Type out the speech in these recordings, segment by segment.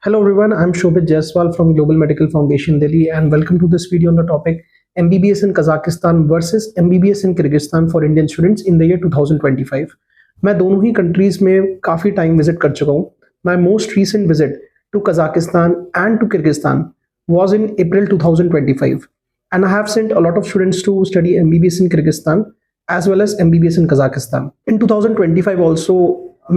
Hello everyone, I'm Shobit Jaiswal from Global Medical Foundation Delhi and welcome to this video on the topic MBBS in Kazakhstan versus MBBS in Kyrgyzstan for Indian students in the year 2025. मैं दोनों ही countries में काफ़ी time visit कर चुका हूँ. My most recent visit to Kazakhstan and to Kyrgyzstan was in April 2025 and I have sent a lot of students to study MBBS in Kyrgyzstan as well as MBBS in Kazakhstan. In 2025 also,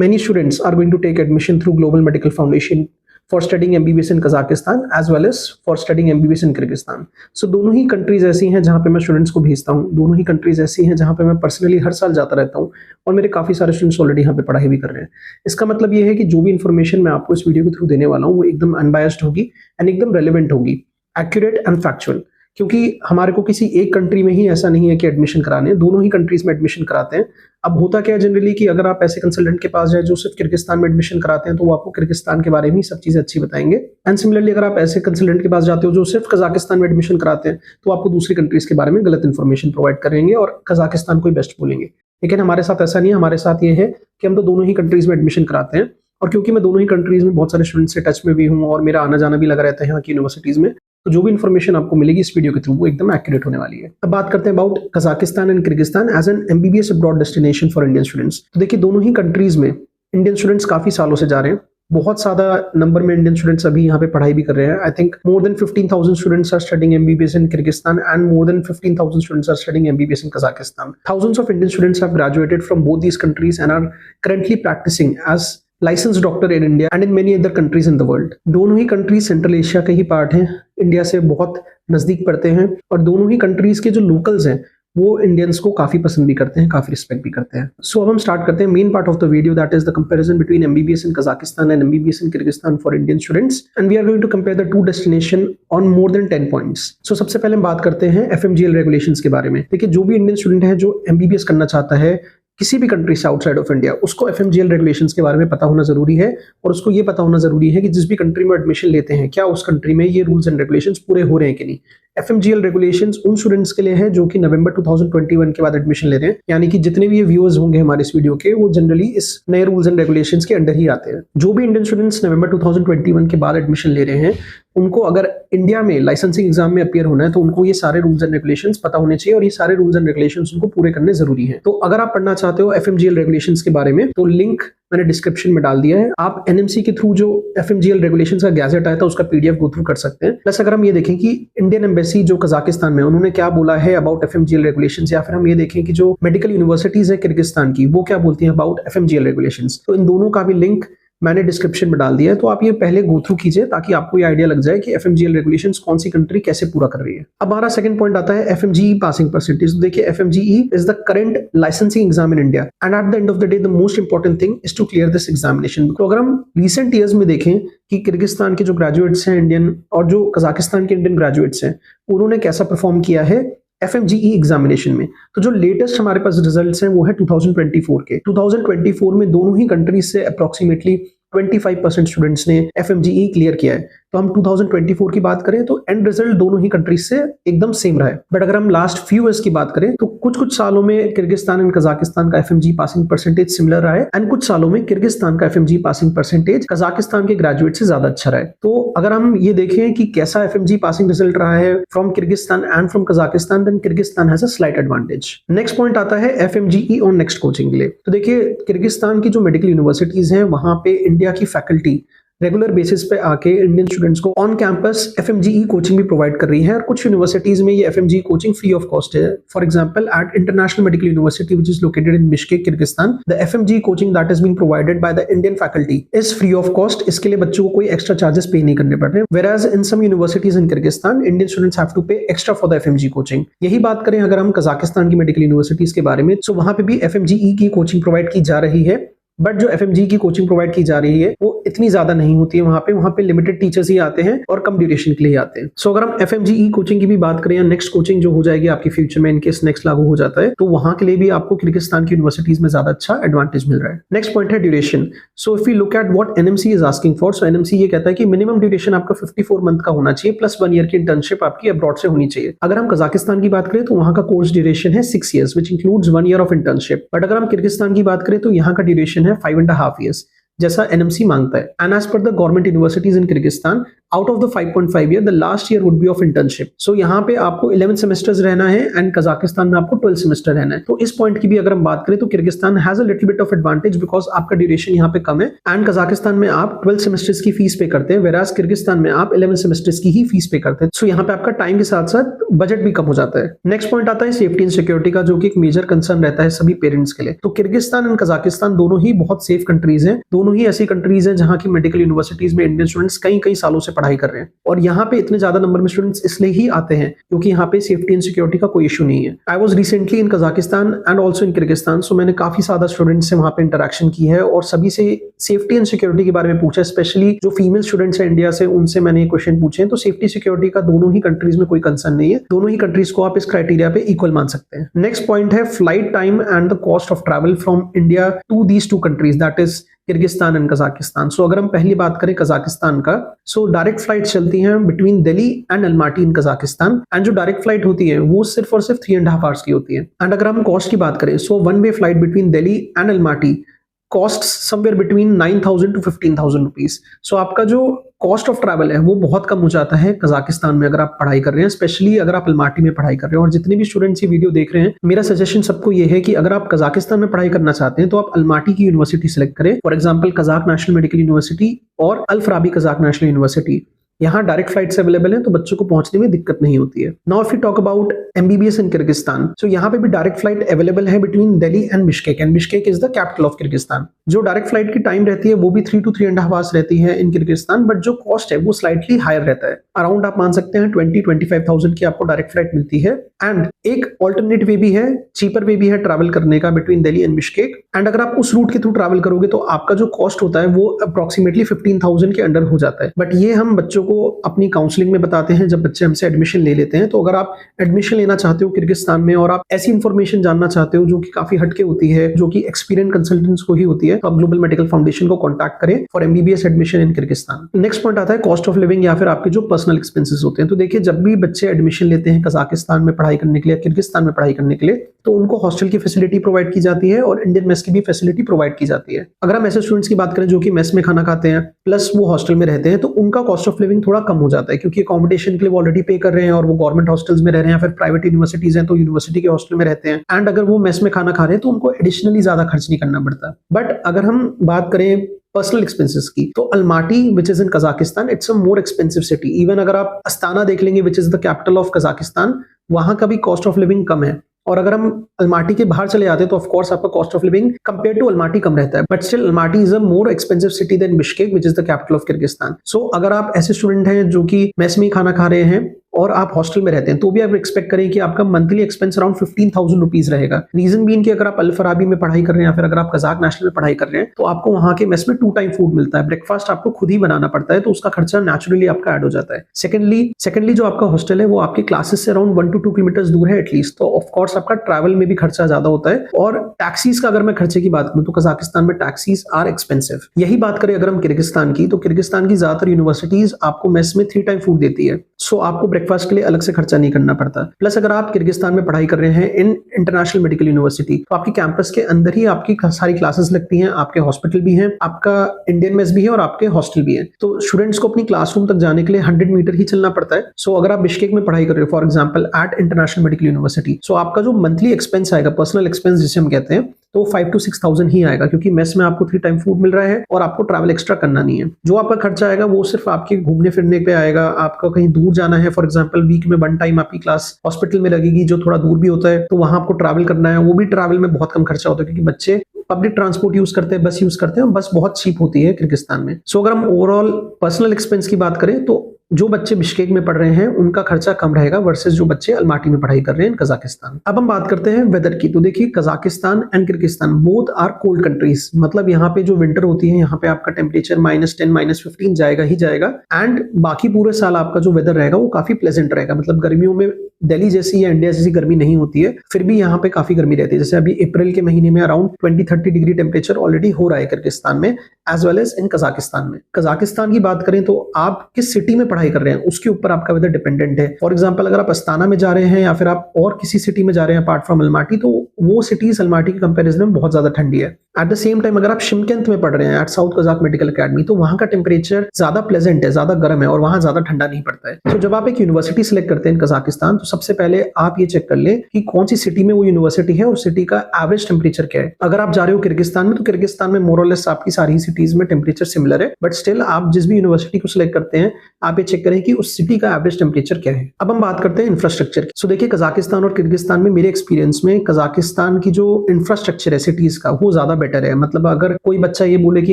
many students are going to take admission through Global Medical Foundation for studying MBBS in Kazakhstan as well as for studying MBBS in Kyrgyzstan. So दोनों ही countries ऐसी हैं जहाँ पे मैं students को भेजता हूँ. दोनों ही कंट्रीज ऐसी हैं जहाँ पे मैं पर्सनली हर साल जाता रहता हूँ और मेरे काफ़ी सारे स्टूडेंट्स ऑलरेडी यहाँ पे पढ़ाई भी कर रहे हैं. इसका मतलब ये है कि जो भी इन्फॉर्मेशन मैं आपको इस वीडियो के थ्रू देने वाला हूँ वो एकदम अनबायस्ड होगी एंड एकदम रेलिवेंट होगी, एक्यूरेट एंड फैक्चुअल. क्योंकि हमारे को किसी एक कंट्री में ही ऐसा नहीं है कि एडमिशन कराने, दोनों ही कंट्रीज में एडमिशन कराते हैं. अब होता क्या है जनरली कि अगर आप ऐसे कंसल्टेंट के पास जाए जो सिर्फ किर्गिस्तान में एडमिशन कराते हैं तो वो आपको किर्गिस्तान के बारे में ही सब चीजें अच्छी बताएंगे. एंड सिमिलरली अगर आप ऐसे कंसल्टेंट के पास जाते हो जो सिर्फ कजाकिस्तान में एडमिशन कराते हैं तो आपको दूसरी कंट्रीज के बारे में गलत इन्फॉर्मेशन प्रोवाइड करेंगे और कजाकिस्तान को ही बेस्ट बोलेंगे. लेकिन हमारे साथ ऐसा नहीं है. हमारे साथ ये है कि हम तो दोनों ही कंट्रीज में एडमिशन कराते हैं और क्योंकि मैं दोनों ही कंट्रीज में बहुत सारे स्टूडेंट्स से टच में भी हूँ और मेरा आना जाना भी लगा रहता है यहाँ की यूनिवर्सिटीज में, तो जो भी इन्फॉर्मेशन आपको मिलेगी इस वीडियो के थ्रू वो एकदम एक्यूरेट होने वाली है. अब बात करते हैं about Kazakhstan and Kyrgyzstan as an MBBS abroad destination for Indian students. तो देखिए दोनों ही कंट्रीज में इंडियन स्टूडेंट्स काफी सालों से जा रहे हैं. बहुत ज्यादा नंबर में इंडियन स्टूडेंट्स अभी यहाँ पे पढ़ाई भी कर रहे हैं. I think more than 15,000 students are studying MBBS in Kyrgyzstan and more than 15,000 students are studying MBBS in Kazakhstan. Thousands of Indian students have graduated from both these countries and are currently practicing as licensed doctor in India and in many other countries in the world. दोनों ही countries central Asia के ही part हैं, India से बहुत नजदीक पड़ते हैं और दोनों ही कंट्रीज के जो लोकल्स हैं वो इंडियंस को काफी पसंद भी करते हैं, काफी रिस्पेक्ट भी करते हैं. सो अब हम स्टार्ट करते हैं main part of the video, that is the comparison between MBBS in Kazakhstan and MBBS in Kyrgyzstan for Indian students and we are going to compare the two destination on more than 10 points. So सबसे पहले हम बात करते हैं FMGL regulations के बारे में. देखिए जो भी इंडियन स्टूडेंट है जो एमबीबीएस करना चाहता है किसी भी कंट्री से आउटसाइड ऑफ इंडिया, उसको एफएमजीएल रेगुलेशंस के बारे में पता होना जरूरी है और उसको ये पता होना जरूरी है कि जिस भी कंट्री में एडमिशन लेते हैं क्या उस कंट्री में ये रूल्स एंड रेगुलेशंस पूरे हो रहे हैं कि नहीं. एफएमजीएल रेगुलेशंस उन स्टूडेंट्स के लिए है जो कि नवंबर 2021 के बाद एडमिशन ले रहे हैं, यानी कि जितने भी ये व्यूअर्स होंगे हमारे इस वीडियो के वो जनरली इस नए रूल्स एंड रेगुलेशंस के अंडर ही आते हैं. जो भी इंडियन स्टूडेंट्स नवंबर 2021 के बाद एडमिशन ले रहे हैं उनको अगर इंडिया में लाइसेंसिंग एग्जाम में अपीयर होना है तो उनको ये सारे रूल्स एंड रेगुलेशंस पता होने चाहिए और ये सारे रूल्स एंड रेगुलेशंस उनको पूरे करने जरूरी है. तो अगर आप पढ़ना चाहते हो एफएमजीएल रेगुलेशंस के बारे में तो लिंक मैंने डिस्क्रिप्शन में डाल दिया है. आप एनएमसी के थ्रू जो एफएमजीएल रेगुलेशंस का गैजेट आया था उसका पीडीएफ गो थ्रू कर सकते हैं. प्लस अगर हम ये देखें कि इंडियन एम्बेसी जो कजाकिस्तान में उन्होंने क्या बोला है अबाउट एफएमजीएल रेगुलेशंस, या फिर हम ये देखें कि जो मेडिकल यूनिवर्सिटीज है किर्गिस्तान की वो क्या बोलती हैं अबाउट एफएमजीएल रेगुलेशंस, तो इन दोनों का भी लिंक मैंने डिस्क्रिप्शन में डाल दिया है. तो आप ये पहले गो थ्रू कीजिए ताकि आपको ये आइडिया लग जाए कि एफएमजीएल रेगुलेशंस कौन सी कंट्री कैसे पूरा कर रही है. अब हमारा सेकंड पॉइंट आता है एफएमजीई पासिंग परसेंटेज. तो देखिए FMGE is the current licensing exam in India and at the end of the day the most important thing is to clear this examination. तो अगर हम रिसेंट ईयर्स में देखें कि किर्गिस्तान के जो ग्रेजुएट्स हैं इंडियन और जो कजाकिस्तान के इंडियन ग्रेजुएट्स हैं उन्होंने कैसा परफॉर्म किया है एफएमजीई एग्जामिनेशन में, तो जो लेटेस्ट हमारे पास रिजल्ट्स हैं वो है 2024 के. 2024 में दोनों ही कंट्रीज से अप्रोक्सीमेटली 25% स्टूडेंट्स ने एफएमजीई क्लियर किया है. तो हम 2024 की बात करें तो एंड रिजल्ट दोनों ही कंट्रीज से एकदम सेम रहा है. बट अगर हम लास्ट फ्यू ईयर्स की बात करें तो कुछ सालों में किर्गिस्तान एंड कजाकिस्तान का एफएमजीई पासिंग परसेंटेज सिमिलर रहा है एंड कुछ सालों में किर्गिस्तान का एफएमजीई पासिंग परसेंटेज कजाकिस्तान के ग्रेजुएट से ज्यादा अच्छा रहा है. तो अगर हम ये देखें कि कैसा एफएमजीई पासिंग रिजल्ट रहा है from Kyrgyzstan and from Kazakhstan, then Kyrgyzstan has a slight advantage. Next point आता है एफएमजीई ऑन नेक्स्ट कोचिंग के लिए. तो देखिए किर्गिस्तान की जो मेडिकल यूनिवर्सिटीज हैं वहां पे इंडिया की फैकल्टी रेगुलर बेसिस पे आके इंडियन स्टूडेंट्स को ऑन कैंपस एफएमजीई कोचिंग भी प्रोवाइड कर रही है और कुछ यूनिवर्सिटीज में ये FMGE coaching free of cost है. For example at international medical university which is located in Bishkek Kyrgyzstan, the FMGE coaching that is being provided by the Indian faculty is free of cost. इसके लिए बच्चों को कोई extra charges पे नहीं करने पड़ रहे. Whereas in some universities in Kyrgyzstan Indian students have to pay extra for the FMGE coaching. यही बात करें अगर हम कजाकिस्तान की मेडिकल यूनिवर्सिटीज के बारे में, तो वहां पे भी एफएमजीई की कोचिंग प्रोवाइड की जा रही है बट जो एफएमजी की कोचिंग प्रोवाइड की जा रही है वो इतनी ज्यादा नहीं होती है. वहां पे लिमिटेड टीचर्स ही आते हैं और कम ड्यूरेशन के लिए आते हैं. सो अगर हम एफएमजीई कोचिंग की भी बात करें या नेक्स्ट कोचिंग जो हो जाएगी आपकी फ्यूचर में इनकेस नेक्स्ट लागू हो जाता है तो वहां के लिए भी आपको किर्गिस्तान की यूनिवर्सिटीज में ज्यादा अच्छा एडवांटेज मिल रहा है. नेक्स्ट पॉइंट है duration. So if you look at what NMC is asking for, so NMC ये कहता है कि मिनिमम ड्यूरेशन आपका 54 मंथ का होना चाहिए प्लस 1 ईयर की इंटर्नशिप आपकी अब्रॉड से होनी चाहिए. अगर हम कजाकिस्तान की बात करें तो वहां का कोर्स ड्यूरेशन है 6 years which includes 1 year of internship. But अगर हम किर्गिस्तान की बात करें तो यहाँ का ड्यूरेशन है 5.5 years, जैसा एनएमसी मांगता है। And as per the government universities in Kyrgyzstan, out of the 5.5 year the last year would be of internship. So यहाँ पे आपको 11 सेमेस्टर्स रहना है एंड कजाकिस्तान में आपको 12 सेमेस्टर रहना है। तो इस पॉइंट की भी अगर हम बात करें तो Kyrgyzstan has a little bit of advantage because आपका ड्यूरेशन यहाँ पे कम है एंड कजाकिस्तान में आप 12 सेमेस्टर्स की फीस पे करते हैं, वेराज किर्गिस्तान में आप 11 सेमेस्टर्स की ही फीस पे करते हैं। सो यहाँ पे आपका टाइम के साथ साथ बजट भी कम हो जाता है। नेक्स्ट पॉइंट आता है सेफ्टी एंड सिक्योरिटी का, जो कि एक मेजर कंसर्न रहता है सभी पेरेंट्स के लिए। तो किर्गिस्तान एंड कजाकिस्तान दोनों ही बहुत सेफ कंट्रीज हैं, दोनों ही ऐसी कंट्रीज हैं जहां की मेडिकल यूनिवर्सिटीज में इंडियन स्टूडेंट्स कई कई सालों से पढ़ाई कर रहे हैं। और यहाँ पे इतने ज्यादा नंबर में स्टूडेंट्स इसलिए ही आते हैं क्योंकि यहाँ पे सेफ्टी एंड सिक्योरिटी का कोई इशू नहीं है। I was recently in Kazakhstan and also in Kyrgyzstan, so मैंने काफी ज्यादा स्टूडेंट्स से वहां पे इंटरेक्शन की है और सभी से सेफ्टी एंड सिक्योरिटी के बारे में पूछा, स्पेशली जो फीमेल स्टूडेंट्स हैं इंडिया से, उनसे मैंने क्वेश्चन पूछे हैं। तो सेफ्टी सिक्योरिटी का दोनों ही कंट्रीज में कोई कंसर्न नहीं है, दोनों ही कंट्रीज को आप इस क्राइटेरिया पे इक्वल मान सकते हैं। नेक्स्ट पॉइंट है flight time and the cost of travel from India to these two countries, that is Kyrgyzstan and Kazakhstan. So अगर हम पहली बात करें कजाकिस्तान का, सो डायरेक्ट फ्लाइट चलती हैं between Delhi and Almaty in Kazakhstan and जो डायरेक्ट फ्लाइट होती है वो सिर्फ और सिर्फ 3.5 आवर्स की होती है। एंड अगर हम कॉस्ट की बात करें, so one way flight between Delhi and Almaty cost somewhere between 9,000 to 15,000 rupees. So आपका जो कॉस्ट ऑफ ट्रैवल है वो बहुत कम हो जाता है कजाकिस्तान में अगर आप पढ़ाई कर रहे हैं, स्पेशली अगर आप अलमाटी में पढ़ाई कर रहे हैं। और जितने भी स्टूडेंट्स ये वीडियो देख रहे हैं, मेरा सजेशन सबको ये है कि अगर आप कजाकिस्तान में पढ़ाई करना चाहते हैं तो आप अलमाटी की यूनिवर्सिटी सिलेक्ट करें, for example Kazakh national medical university और अल फराबी कजाक नेशनल यूनिवर्सिटी। यहाँ डायरेक्ट फ्लाइट्स अवेलेबल हैं तो बच्चों को पहुंचने में दिक्कत नहीं होती है। Now if you talk about MBBS in Kyrgyzstan, so यहाँ पे भी डायरेक्ट फ्लाइट अवेलेबल है between Delhi and Bishkek, and Bishkek is the capital of Kyrgyzstan. जो डायरेक्ट फ्लाइट की टाइम रहती है वो भी 3 to 3.5 आवर्स रहती है इन किर्गिस्तान, बट जो कॉस्ट है वो स्लाइटली हायर रहता है। अराउंड आप मान सकते हैं 20-25,000 की आपको डायरेक्ट फ्लाइट मिलती है। एंड एक ऑल्टरनेट वे भी है, चीपर वे भी है ट्रैवल करने का between Delhi and Bishkek. And अगर आप उस रूट के थ्रू ट्रैवल करोगे तो आपका जो कॉस्ट होता है वो अप्रोक्सीमेटली 15,000 के अंडर हो जाता है। बट ये हम बच्चों को अपनी काउंसलिंग में बताते हैं जब बच्चे हमसे एडमिशन ले लेते हैं। तो अगर आप एडमिशन लेना चाहते हो किर्गिस्तान में और आप ऐसी इंफॉर्मेशन जानना चाहते हो जो कि काफी हटके होती है, जो कि एक्सपीरियंस कंसल्टेंट्स को ही होती है, तो आप ग्लोबल मेडिकल फाउंडेशन को कांटेक्ट करें for MBBS admission in Kyrgyzstan. Next point आता है कॉस्ट ऑफ लिविंग या फिर आपके जो पर्सनल एक्सपेंसेस होते हैं। तो देखिए, जब भी बच्चे एडमिशन लेते हैं कजाकिस्तान में पढ़ाई करने के लिए, किर्गिस्तान में पढ़ाई करने के लिए, तो उनको हॉस्टल की फैसिलिटी प्रोवाइड की जाती है और इंडियन मेस की भी फैसिलिटी प्रोवाइड की जाती है। अगर हम ऐसे स्टूडेंट्स की बात करें जो कि मेस में खाना खाते हैं प्लस वो हॉस्टल में रहते हैं, तो उनका कॉस्ट ऑफ लिविंग थोड़ा कम हो जाता है, क्योंकि अकोमोडेशन के लिए वो ऑलरेडी पे कर रहे हैं और वो गवर्नमेंट हॉस्टल्स में रह रहे हैं, फिर प्राइवेट यूनिवर्सिटीज हैं तो यूनिवर्सिटी के हॉस्टल में रहते हैं। एंड अगर वो मेस में खाना खा रहे हैं तो उनको एडिशनली ज्यादा खर्च नहीं करना पड़ता। बट अगर हम बात करें पर्सनल एक्सपेंसेस की, तो Almaty which is in Kazakhstan, it's a more expensive city. Even अगर आप अस्ताना देख लेंगे विच is the capital of Kazakhstan, वहां का भी कॉस्ट ऑफ लिविंग कम है। और अगर हम अलमाटी के बाहर चले जाते हैं तो ऑफ कोर्स आपका cost of living compare to Almaty कम रहता है, but still Almaty is a more expensive city than Bishkek which is the capital of Kyrgyzstan. So अगर आप ऐसे स्टूडेंट हैं जो कि मेस में खाना खा रहे हैं और आप हॉस्टल में रहते हैं, तो भी आप एक्सपेक्ट करें कि आपका मंथली एक्सपेंस अराउंड 15,000 रुपीज रहेगा। रीजन बीन कि अगर आप अल फराबी में पढ़ाई कर रहे हैं या फिर अगर आप कजाक नेशनल में पढ़ाई कर रहे हैं, तो आपको वहां के मेस में 2 टाइम फूड मिलता है। ब्रेकफास्ट आपको खुद ही बनाना पड़ता है, तो उसका खर्चा नेचुरली आपका ऐड हो जाता है। सेकेंडली जो आपका हॉस्टल है वो आपके क्लासेस से अराउंड 1 to 2 किलोमीटर दूर है एटलीस्ट, तो ऑफकोर्स आपका ट्रैवल में भी खर्चा ज्यादा होता है। और टैक्सीज का अगर मैं खर्चे की बात करूं तो कजाकिस्तान में टैक्सीज आर एक्सपेंसिव। यही बात करें अगर हम किर्गिस्तान की, तो किर्गिस्तान की ज्यादातर यूनिवर्सिटीज आपको मेस में 3 टाइम फूड देती है, सो आपको ब्रेकफास्ट के लिए अलग से खर्चा नहीं करना पड़ता। प्लस अगर आप किर्गिस्तान में पढ़ाई कर रहे हैं इन इंटरनेशनल मेडिकल यूनिवर्सिटी, तो आपकी कैंपस के अंदर ही आपकी सारी क्लासेस लगती हैं, आपके हॉस्पिटल भी हैं, आपका इंडियन मेस भी है और आपके हॉस्टल भी है। तो स्टूडेंट्स को अपनी क्लासरूम तक जाने के लिए 100 मीटर ही चलना पड़ता है। सो अगर आप बिश्केक में पढ़ाई कर रहे हो for example at international medical university, so आपका जो मंथली एक्सपेंस आएगा, पर्सनल एक्सपेंस जिसे हम कहते हैं, तो 5 to 6,000 ही आएगा, क्योंकि मेस में आपको 3 टाइम फूड मिल रहा है और आपको ट्रैवल एक्स्ट्रा करना नहीं है। जो आपका खर्चा आएगा वो सिर्फ आपके घूमने फिरने पे आएगा। आपका कहीं दूर जाना है, फॉर एग्जांपल वीक में 1 टाइम आपकी क्लास हॉस्पिटल में लगेगी जो थोड़ा दूर भी होता है, तो वहां आपको ट्रैवल करना है, वो भी ट्रैवल में बहुत कम खर्चा होता है, क्योंकि बच्चे पब्लिक ट्रांसपोर्ट यूज करते हैं, बस यूज करते हैं, बस बहुत चीप होती है किर्गिस्तान में। सो अगर हम ओवरऑल पर्सनल एक्सपेंस की बात करें तो जो बच्चे बिश्केक में पढ़ रहे हैं उनका खर्चा कम रहेगा वर्सेस जो बच्चे अलमाटी में पढ़ाई कर रहे हैं कजाकिस्तान। अब हम बात करते हैं वेदर की। तो देखिए, Kazakhstan and Kyrgyzstan both are cold countries, मतलब यहाँ पे जो विंटर होती है यहाँ पे आपका टेम्परेचर -10 -15 जाएगा ही जाएगा। एंड बाकी पूरे साल आपका जो वेदर रहेगा वो काफी प्लेजेंट रहेगा, मतलब गर्मियों में दिल्ली जैसी या इंडिया जैसी गर्मी नहीं होती है, फिर भी यहाँ पे काफी गर्मी रहती है। जैसे अभी अप्रैल के महीने में अराउंड 20-30 डिग्री टेम्परेचर ऑलरेडी हो रहा है किर्गिस्तान में as well as in Kazakhstan में। कजाकिस्तान की बात करें तो आप किस सिटी में पढ़ाई कर रहे हैं उसके ऊपर आपका वेदर डिपेंडेंट है। फॉर एग्जाम्पल अगर आप अस्ताना में जा रहे हैं या फिर आप और किसी सिटी में जा रहे हैं अपार्ट फ्रॉम अलमाटी, तो वो सिटीज अलमाटी के कंपेरिजन में बहुत ज्यादा ठंडी है। एट द सेम टाइम अगर आप शिमकेंत में पढ़ रहे हैं at South Kazakh Medical Academy, तो वहां का टेम्परेचर ज्यादा प्लेजेंट है, ज्यादा गर्म है और वहां ज्यादा ठंडा नहीं पड़ता है। तो जब आप एक यूनिवर्सिटी सिलेक्ट करते हैं कजाकिस्तान, तो सबसे पहले आप ये चेक कर ले कि कौन सी सिटी में वो यूनिवर्सिटी है और सिटी का एवरेज टेम्परेचर क्या है। अगर आप जा रहे हो किर्गिस्तान में, तो किर्गिस्तान में मोर और लेस आपकी सारी सिटीज में टेम्परेचर सिमिलर है, बट स्टिल आप जिस भी यूनिवर्सिटी को सिलेक्ट करते हैं आप ये चेक करें कि उस सिटी का एवरेज टेम्परेचर क्या है। अब हम बात करते हैं इंफ्रास्ट्रक्चर की। सो देखिए, कजाकिस्तान और किर्गिस्तान में मेरे एक्सपीरियंस में कजाकिस्तान की जो इंफ्रास्ट्रक्चर है सिटीज का, वो ज्यादा बेटर है। मतलब अगर कोई बच्चा ये बोले कि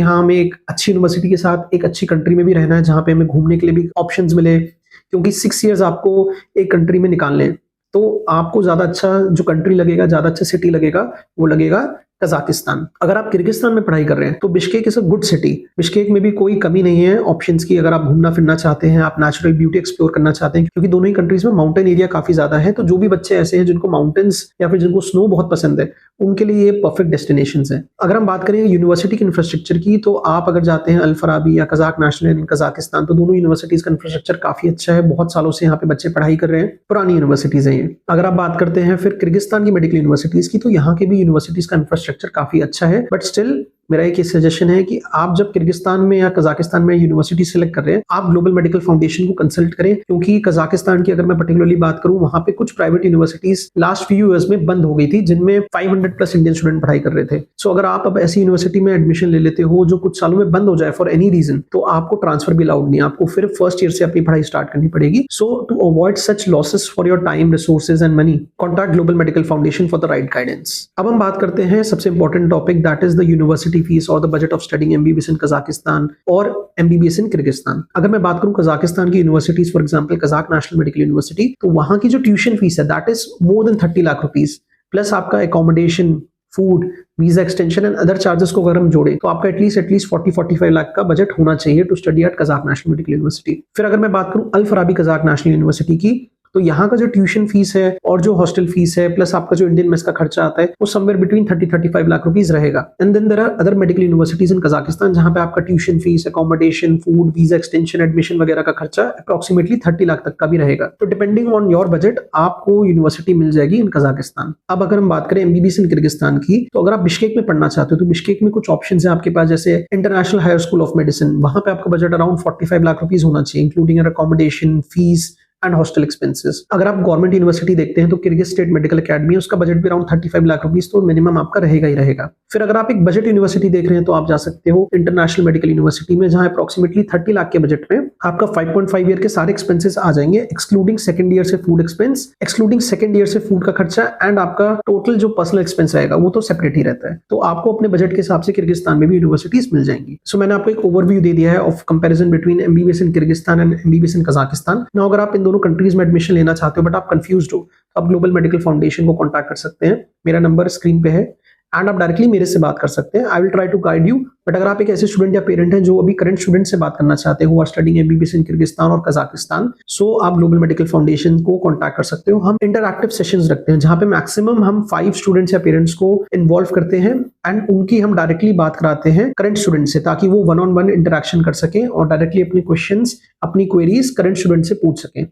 हाँ हमें एक अच्छी यूनिवर्सिटी के साथ एक अच्छी कंट्री में भी रहना है जहां पे हमें घूमने के लिए भी ऑप्शंस मिले, क्योंकि 6 ईयर्स आपको एक कंट्री में निकालने हैं, तो आपको ज्यादा अच्छा जो कंट्री लगेगा, ज्यादा अच्छा सिटी लगेगा, वो लगेगा कजाकिस्तान। अगर आप किर्गिस्तान में पढ़ाई कर रहे हैं तो Bishkek is a good city. Bishkek में भी कोई कमी नहीं है ऑप्शंस की। अगर आप घूमना फिरना चाहते हैं, आप नेचुरल ब्यूटी एक्सप्लोर करना चाहते हैं, क्योंकि दोनों ही कंट्रीज में माउंटेन एरिया काफी ज्यादा है, तो जो भी बच्चे ऐसे हैं जिनको माउंटेन्स या फिर जिनको स्नो बहुत पसंद है, उनके लिए ये परफेक्ट डेस्टिनेशंस है। अगर हम बात करें यूनिवर्सिटी के इंफ्रास्ट्रक्चर की, तो आप अगर जाते हैं अल फराबी या कजाक नेशनल इन कजाकिस्तान, तो दोनों यूनिवर्सिटीज का इंफ्रास्ट्रक्चर काफी अच्छा है। बहुत सालों से यहाँ पे बच्चे पढ़ाई कर रहे हैं, पुरानी यूनिवर्सिटीज है ये। अगर आप बात करते हैं फिर किर्गिस्तान की मेडिकल यूनिवर्सिटीज की, तो यहाँ के भी यूनिवर्सिटीज का इंफ्रास्ट्रक्चर काफी अच्छा है, बट स्टिल मेरा एक सजेशन है कि आप जब किर्गिस्तान में या कजाकिस्तान में यूनिवर्सिटी सेलेक्ट कर रहे हैं, आप ग्लोबल मेडिकल फाउंडेशन को कंसल्ट करें, क्योंकि कजाकिस्तान की अगर मैं पर्टिकुलरली बात करूं, वहां पे कुछ private universities last few years में बंद हो गई थी, जिनमें 500 प्लस इंडियन स्टूडेंट पढ़ाई कर रहे थे। सो अगर आप अब ऐसी यूनिवर्सिटी में एडमिशन ले लेते हो जो कुछ सालों में बंद हो जाए फॉर एनी रीजन, तो आपको ट्रांसफर भी अलाउड नहीं है, आपको फिर फर्स्ट ईयर से अपनी पढ़ाई स्टार्ट करनी पड़ेगी। So to avoid such losses for your time, resources and money, contact global medical foundation for the right guidance. अब हम बात करते हैं सबसे important topic, that is the university fees और the budget of studying MBBS in Kazakhstan और MBBS in Kyrgyzstan। अगर मैं बात करूं कजाकिस्तान की universities, for example Kazakh national medical university, तो वहां की जो ट्यूशन फीस है that is more than 30 lakh rupees, plus आपका accommodation, food, visa extension and other charges को अगर हम जोड़े, तो आपका एटलीस्ट 40-45 लाख का बजट होना चाहिए to study at Kazakh national medical University. फिर अगर मैं बात करूं Al Farabi Kazakh National University की, तो यहाँ का जो ट्यूशन फीस है और जो हॉस्टल फीस है प्लस आपका जो इंडियन मेस का खर्चा आता है, वो समवेयर बिटवीन 30-35 लाख रुपीस रहेगा। And then there are other medical universities in Kazakhstan जहां पे आपका tuition fees, accommodation, food, visa extension, admission वगैरह का खर्चा अप्रोक्सीमेटली 30 लाख तक का भी रहेगा। तो डिपेंडिंग ऑन योर बजट आपको यूनिवर्सिटी मिल जाएगी इन कजाकिस्तान। अब अगर हम बात करें MBBS इन किर्गिस्तान की, तो अगर आप बिश्केक में पढ़ना चाहते हो तो बिश्केक में कुछ ऑप्शन है आपके पास, जैसे International Higher School of Medicine. वहां पे आपका बजट अराउंड 45 लाख रुपीस होना चाहिए, including accommodation, fees and hostel expenses. अगर आप गवर्नमेंट यूनिवर्सिटी देखते हैं तो किर्गिज स्टेट मेडिकल अकेडमी है, उसका बजट भी अराउंड 35 लाख रुपीस, तो मिनिमम आपका रहेगा ही रहेगा। फिर अगर आप एक बजट यूनिवर्सिटी देख रहे हैं तो आप जा सकते हो इंटरनेशनल मेडिकल यूनिवर्सिटी में, जहां अप्रोक्सीमेटली 30 लाख के बजट में आपका 5.5 ईयर के सारे एक्सपेंसेस आ जाएंगे, एक्सक्लूडिंग सेकंड ईयर से food expense, excluding second year से फूड का खर्चा, एंड आपका टोटल जो पर्सनल एक्सपेंस आएगा वो तो सेपरेट ही रहता है। तो आपको अपने बजट के हिसाब से किर्गिस्तान में भी यूनिवर्सिटीज मिल जाएंगी। सो मैंने आपको एक ओवरव्यू दे दिया है of comparison between MBBS in Kyrgyzstan and MBBS in Kazakhstan. Now अगर आप इन दोनों कंट्रीज में एडमिशन लेना चाहते हो बट आप कंफ्यूज्ड हो, तो आप ग्लोबल मेडिकल फाउंडेशन को कांटेक्ट कर सकते हैं। मेरा नंबर स्क्रीन पे है एंड आप डायरेक्टली मेरे से बात कर सकते हैं। I will try to guide you. But अगर आप एक ऐसे स्टूडेंट या पेरेंट हैं जो अभी करंट स्टूडेंट से बात करना चाहते हो, who are studying MBBS in Kyrgyzstan और कजाकिस्तान, सो आप ग्लोबल मेडिकल फाउंडेशन को कांटेक्ट कर सकते हो। हम इंटरैक्टिव सेशंस रखते हैं जहां पे मैक्सिमम हम 5 स्टूडेंट्स या पेरेंट्स को इन्वॉल्व करते हैं एंड उनकी हम डायरेक्टली बात कराते हैं करंट स्टूडेंट से, ताकि वो 1-on-1 इंटरेक्शन कर सकें और डायरेक्टली अपने क्वेश्चंस, अपनी क्वेरीज करंट स्टूडेंट से पूछ सकें।